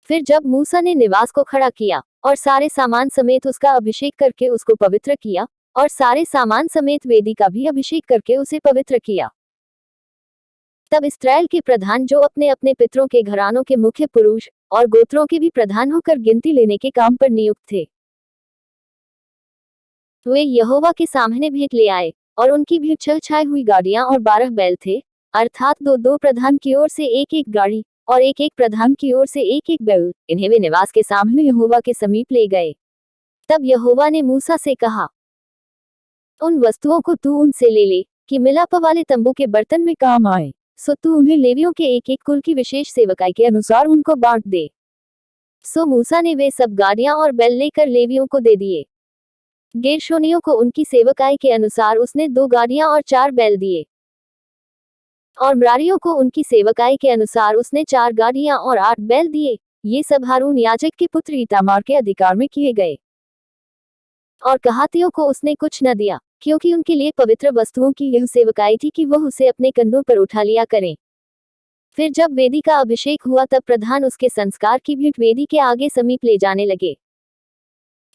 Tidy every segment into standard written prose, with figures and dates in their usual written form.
फिर जब मूसा ने निवास को खड़ा किया और सारे सामान समेत उसका अभिषेक करके उसको पवित्र किया और सारे सामान समेत वेदी का भी अभिषेक करके उसे पवित्र किया, तब इस्राएल के प्रधान जो अपने अपने पितरों के घरानों के मुख्य पुरुष और गोत्रों के भी प्रधान होकर गिनती लेने के काम पर नियुक्त थे, वे यहोवा के सामने भेंट ले आए और उनकी भीड़ 6 छाई हुई गाड़ियां और 12 बैल थे, अर्थात दो दो प्रधान की ओर से एक एक गाड़ी और एक एक प्रधान की ओर से एक एक बैल। इन्हें वे निवास के सामने यहोवा के समीप ले गए। तब यहोवा ने मूसा से कहा, उन वस्तुओं को तू उनसे ले ले कि मिलाप वाले तंबू के बर्तन में काम आए, सो तू उन्हें लेवियों के एक एक कुल की विशेष सेवकाई के अनुसार उनको बांट दे। सो मूसा ने वे सब गाड़ियां और बैल लेकर लेवियों को दे दिए। गेर्शोनियों को उनकी सेवकाई के अनुसार उसने 2 गाड़ियां और 4 बैल दिए, और मरारियों को उनकी सेवकाई के अनुसार उसने 4 गाड़ियां और 8 बैल दिए। ये सब हारून याजक के पुत्र इतामार के अधिकार में किए गए। और कहातियों को उसने कुछ न दिया, क्योंकि उनके लिए पवित्र वस्तुओं की यह सेवकाई थी कि वह उसे अपने कंधों पर उठा लिया करें। फिर जब वेदी का अभिषेक हुआ तब प्रधान उसके संस्कार की भेंट वेदी के आगे समीप ले जाने लगे।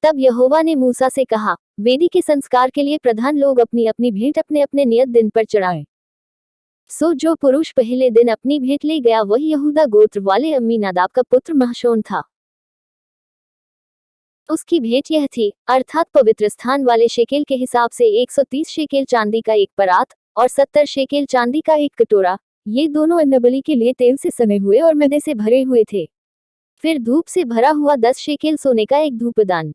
तब यहोवा ने मूसा से कहा, वेदी के संस्कार के लिए प्रधान लोग अपनी अपनी भेंट अपने अपने नियत दिन पर चढ़ाएं। सो जो पुरुष पहले दिन अपनी भेंट ले गया वही यहूदा गोत्र वाले अम्मीनादाब का पुत्र महशोन था। उसकी भेंट यह थी, अर्थात पवित्र स्थान वाले शेकेल के हिसाब से 130 शेकेल चांदी का एक परात और 70 शेकेल चांदी का एक कटोरा। ये दोनों अन्नबलि के लिए तेल से सने हुए और मैदे से भरे हुए थे। फिर धूप से भरा हुआ 10 शेकेल सोने का एक धूपदान,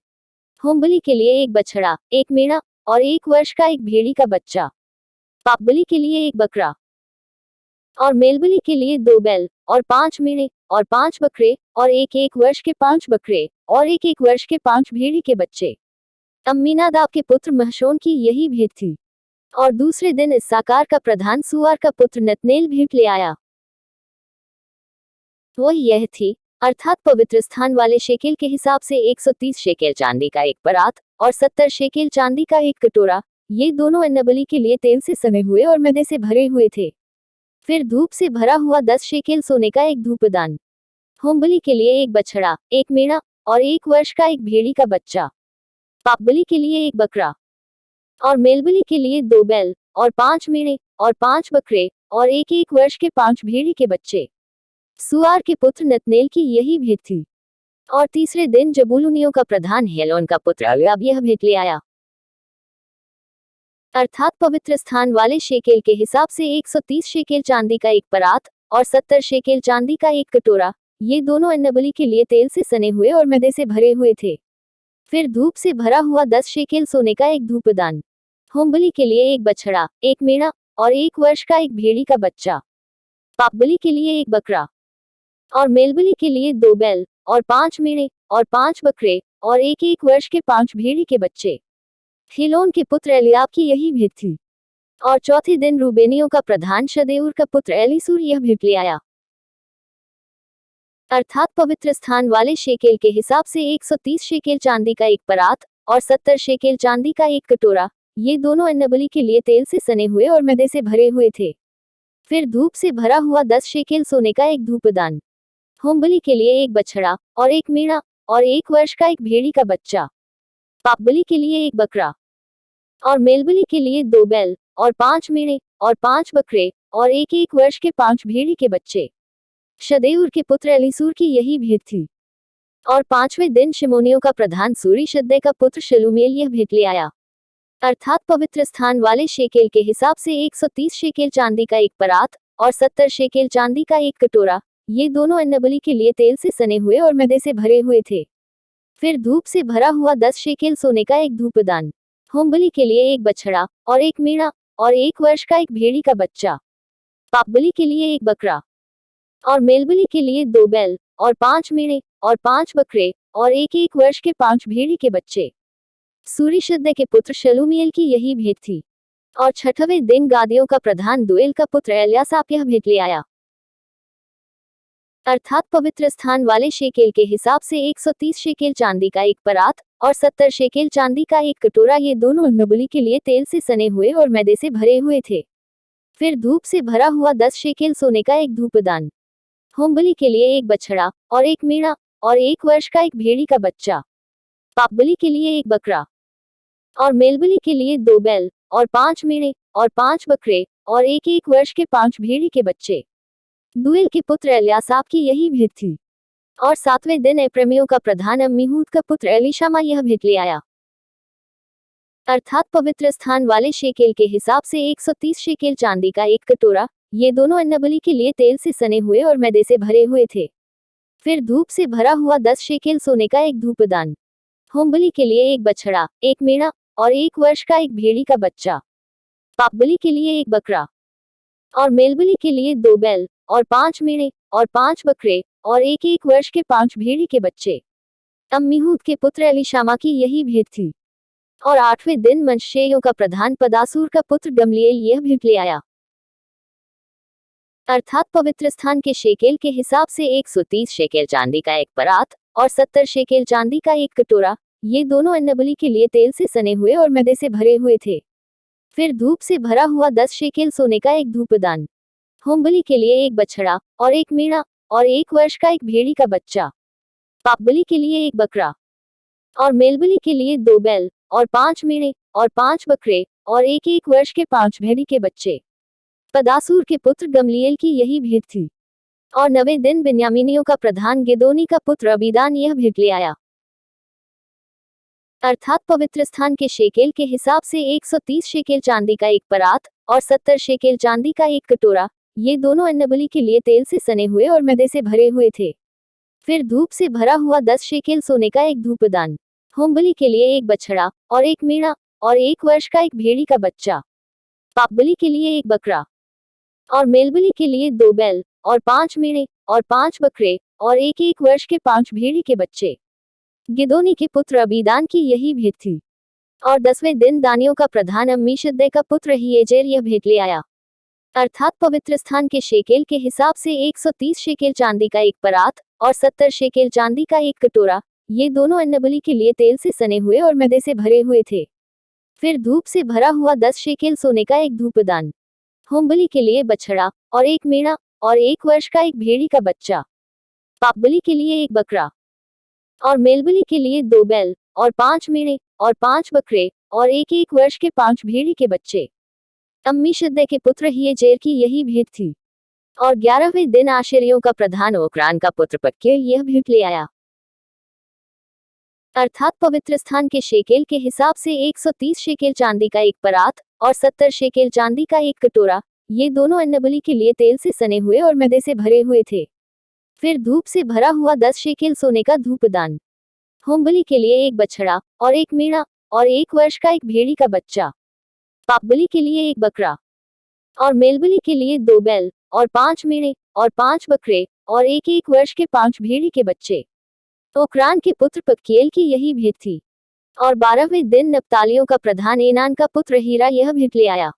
होमबलि के लिए एक बछड़ा, एक मेढ़ा और 1 वर्ष का एक भेड़ी का बच्चा, पापबलि के लिए एक बकरा और मेलबलि के लिए 2 बैल और 5 मेढ़े और 5 बकरे और 1 वर्ष के 5 बकरे और 1 वर्ष के 5 भेड़ी के बच्चे। अम्मीनादाब के पुत्र महशोन की यही भेंट थी। और दूसरे दिन इस्साकार का प्रधान सुआर का पुत्र नतनेल भेंट ले आया। वह यह थी, अर्थात पवित्र स्थान वाले शेकेल के हिसाब से 130 शेकेल चांदी का एक परात और 70 शेकेल चांदी का एक कटोरा। ये दोनों अन्नबलि के लिए तेल से सने हुए और मैदे से भरे हुए थे। फिर धूप से भरा हुआ 10 शेकेल सोने का एक धूपदान, होमबलि के लिए एक बछड़ा, एक मेढ़ा और 1 वर्ष का एक भेड़ी का बच्चा, पापबलि के लिए एक बकरा और मेलबलि के लिए 2 बैल और 5 मेढ़े और 5 बकरे और 1 वर्ष के 5 भेड़ी के बच्चे। सुआर के पुत्र नतनेल की यही भेंट थी। और तीसरे दिन जबूलूनियों का प्रधान हेलोन का पुत्र अलियाब यह भेंट ले आया, अर्थात पवित्र स्थान वाले शेकेल के हिसाब से 130 शेकेल चांदी का एक परात और 70 शेकेल चांदी का एक कटोरा। ये दोनों अन्नबलि के लिए तेल से सने हुए और मैदे से भरे हुए थे। फिर धूप से भरा हुआ 10 शेकेल सोने का एक धूपदान, होमबलि के लिए एक बछड़ा, एक मेढ़ा और 1 वर्ष का एक भेड़ी का बच्चा, पापबलि के लिए एक बकरा और मेलबलि के लिए 2 बैल और 5 मेढ़े और 5 बकरे और 1 वर्ष के 5 भेड़ी के बच्चे। हेलोन के पुत्र एलियाब की यही भेंट थी। और चौथे दिन रूबेनियों का प्रधान शदेऊर का पुत्र एलीसूर यह भेंट ले आया, अर्थात पवित्र स्थान वाले शेकेल के हिसाब से 130 शेकेल चांदी का एक परात और 70 शेकेल चांदी का एक कटोरा। ये दोनों अन्नबलि के लिए तेल से सने हुए और मैदे से भरे हुए थे। फिर धूप से भरा हुआ 10 शेकेल सोने का एक धूपदान, होमबलि के लिए एक बछड़ा और एक मेढ़ा और 1 वर्ष का एक भेड़ी का बच्चा, पापबलि के लिए एक बकरा और मेलबलि के लिए 2 बैल और 5 मेढ़े और 5 बकरे और 1 वर्ष के 5 भेड़ी के बच्चे। शदेऊर के पुत्र एलीसूर की यही भेंट थी। और 5वें दिन शिमोनियों का प्रधान सूरी शद्दै का पुत्र शलूमेल यह भेंट ले आया, अर्थात पवित्र स्थान वाले शेकेल के हिसाब से 130 शेकेल चांदी का एक परात और 70 शेकेल चांदी का एक कटोरा। ये दोनों अन्नबलि के लिए तेल से सने हुए और मैदे से भरे हुए थे। फिर धूप से भरा हुआ 10 शेकेल सोने का एक धूपदान, होमबलि के लिए एक बछड़ा और एक मेढ़ा और 1 वर्ष का एक भेड़ी का बच्चा, पापबलि के लिए एक बकरा और मेलबलि के लिए 2 बैल और 5 मेढ़े और 5 बकरे और 1 वर्ष के 5 भेड़ी के बच्चे। सूरी शद्दै के पुत्र शलूमीएल की यही भेंट थी। और 6वें दिन गादियों का प्रधान दुएल का पुत्र एल्यासाप यह भेंट ले आया, अर्थात पवित्र स्थान वाले शेकेल के हिसाब से 130 शेकेल चांदी का एक परात और 70 शेकेल चांदी का एक कटोरा। ये दोनों अन्नबलि के लिए तेल से सने हुए और मैदे से भरे हुए थे। फिर धूप से भरा हुआ 10 शेकेल सोने का एक धूपदान, होमबलि के लिए एक बछड़ा और एक मेढ़ा और 1 वर्ष का एक भेड़ी का बच्चा। पापबलि के लिए 1 बकरा और मेलबलि के लिए 2 बैल और 5 मेढ़े और 5 बकरे और 1 वर्ष के 5 भेड़ी के बच्चे। दूएल के पुत्र एल्यासाब की यही भेंट थी। और 7वें दिन एप्रैमियों का प्रधान अम्मीहूद का पुत्र एलीशामा यह भेंट ले आया, अर्थात पवित्र स्थान वाले शेकेल के हिसाब से 130 शेकेल चांदी का एक कटोरा। ये दोनों अन्नबलि के लिए तेल से सने हुए और मैदे से भरे हुए थे। फिर धूप से भरा हुआ 10 शेकेल सोने का एक धूपदान। होमबलि के लिए 1 बछड़ा, 1 मेढ़ा और 1 वर्ष का एक भेड़ी का बच्चा। पापबलि के लिए 1 बकरा और मेलबलि के लिए 2 बैल और 5 मेढ़े और 5 बकरे और 1 वर्ष के 5 भेड़ी के बच्चे। अम्मीहूद के पुत्र एलीशामा की यही भेंट थी। और 8वें दिन मनश्शेइयों का प्रधान पदासूर का पुत्र गमलीएल यह भेंट ले आया, अर्थात पवित्र स्थान के शेकेल के हिसाब से 130 शेकेल चांदी का एक परात और 70 शेकेल चांदी का एक कटोरा। ये दोनों अन्नबलि के लिए तेल से सने हुए और मैदे से भरे हुए थे। फिर धूप से भरा हुआ 10 शेकेल सोने का एक धूपदान। होमबलि के लिए 1 बछड़ा और 1 मेढ़ा और 1 वर्ष का एक भेड़ी का बच्चा। पापबलि के लिए 1 बकरा और मेलबलि के लिए 2 बैल और 5 मेढ़े और 5 बकरे और 1 वर्ष के 5 भेड़ी के बच्चे। पदासूर के पुत्र गमलीएल की यही भेंट थी। और 9वें दिन बिन्यामीनियों का प्रधान गिदोनी का पुत्र अबीदान यह भेंट ले आया, अर्थात पवित्र स्थान के शेकेल के हिसाब से 130 शेकेल चांदी का एक परात और 70 शेकेल चांदी का एक कटोरा। ये दोनों अन्नबलि के लिए तेल से सने हुए और मैदे से भरे हुए थे। फिर धूप से भरा हुआ 10 शेकेल सोने का एक धूपदान। होमबलि के लिए 1 बछड़ा और 1 मेढ़ा और 1 वर्ष का एक भेड़ी का बच्चा। पापबलि के लिए 1 बकरा और मेलबलि के लिए 2 बैल और 5 मेढ़े और 5 बकरे और 1 वर्ष के 5 भेड़ी के बच्चे। गिदोनी के पुत्र अबीदान की यही भेंट थी। और 10वें दिन दानियों का प्रधान अम्मीशद्दै का पुत्र हिएजेर यह भेंट ले आया, अर्थात पवित्र स्थान के शेकेल के हिसाब से 130 शेकेल चांदी का एक परात और 70 शेकेल चांदी का एक कटोरा। ये दोनों अन्नबलि के लिए तेल से सने हुए और मैदे से भरे हुए थे। फिर धूप से भरा हुआ 10 शेकेल सोने का एक धूपदान। होमबलि के लिए बछड़ा और 1 मेढ़ा और 1 वर्ष का एक भेड़ी का बच्चा। पापबलि के लिए 1 बकरा और मेलबलि के लिए 2 बैल और 5 मेढ़े और 5 बकरे और 1 वर्ष के 5 भेड़ी के बच्चे। अम्मीशद्दै के पुत्र हिएजेर की यही भेंट थी। और 11वें दिन आशेरियों का प्रधान ओक्रान का पुत्र पक्केल यह भेंट ले आया, अर्थात पवित्र स्थान के शेकेल के हिसाब से 130 शेकेल चांदी का एक परात और 70 शेकेल चांदी का एक कटोरा। ये दोनों अन्नबलि के लिए तेल से सने हुए और मैदे से भरे हुए थे। फिर धूप से भरा हुआ 10 शेकेल सोने का धूपदान। होमबलि के लिए 1 बछड़ा और 1 मेढ़ा और 1 वर्ष का एक भेड़ी का बच्चा। पापबलि के लिए 1 बकरा और मेलबलि के लिए 2 बैल और 5 मेढ़े और 5 बकरे और 1 वर्ष के 5 भेड़ी के बच्चे। ओक्रान के पुत्र पक्केल की यही भेंट थी। और 12वें दिन नप्तालियों का प्रधान एनान का पुत्र हीरा यह भेंट ले आया,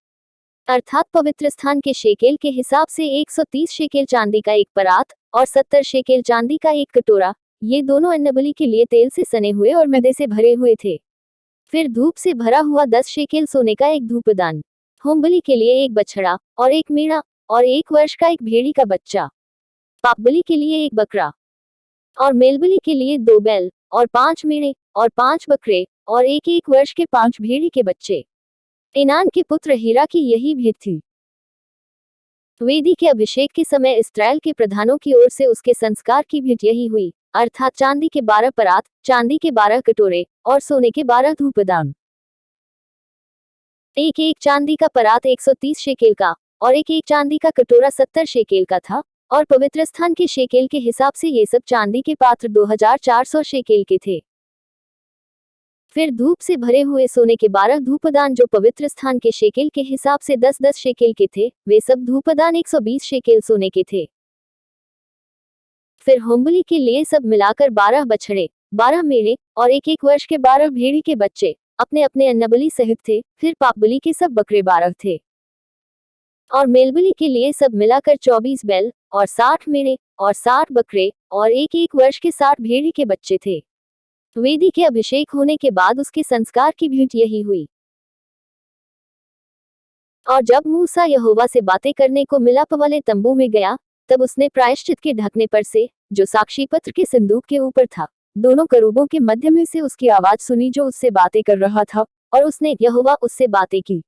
अर्थात पवित्र स्थान के शेकेल के हिसाब से 130 शेकेल चांदी का एक परात और 70 शेकेल चांदी का एक कटोरा। ये दोनों अन्नबलि के लिए तेल से सने हुए और मैदे से भरे हुए थे। फिर धूप से भरा हुआ 10 शेकेल सोने का एक धूपदान। होमबलि के लिए 1 बछड़ा और 1 मेढ़ा और 1 वर्ष का एक भेड़ी का बच्चा। पापबलि के लिए 1 बकरा और मेलबलि के लिए 2 बैल और 5 मेढ़े और 5 बकरे और 1 वर्ष के 5 भेड़ी के बच्चे। एनान के पुत्र हीरा की यही भेंट थी। वेदी के अभिषेक के समय इस्राएल के प्रधानों की ओर से उसके संस्कार की भेंट यही हुई, अर्थात चांदी के 12 परात, चांदी के 12 कटोरे और सोने के 12 धूपदान। एक चांदी का परात 130 शेकेल का और एक चांदी का कटोरा 70 शेकेल का था। और पवित्र स्थान के शेकेल के हिसाब से ये सब चांदी के पात्र 2400 शेकेल के थे। फिर धूप से भरे हुए सोने के 12 धूपदान जो पवित्र स्थान के शेकेल के हिसाब से 10-10 शेकेल के थे, वे सब धूपदान 120 शेकेल सोने के थे। फिर होमबलि के लिए सब मिलाकर 12 बछड़े, 12 मेढ़े और 1 वर्ष के 12 भेड़ी के बच्चे अपने अपने अन्नबलि सहित थे। फिर पापबलि के सब बकरे 12 थे। और मेलबलि के लिए सब मिलाकर 24 बैल और 60 मेढ़े और 60 बकरे और 1 वर्ष के 60 भेड़ी के बच्चे थे। वेदी के अभिषेक होने के बाद उसके संस्कार की भेंट यही हुई। और जब मूसा यहोवा से बातें करने को मिलाप वाले तंबू में गया, तब उसने प्रायश्चित के ढकने पर से, जो साक्षी पत्र के संदूक के ऊपर था, दोनों करूबों के मध्य में से उसकी आवाज सुनी जो उससे बातें कर रहा था, और उसने यहोवा उससे बातें की।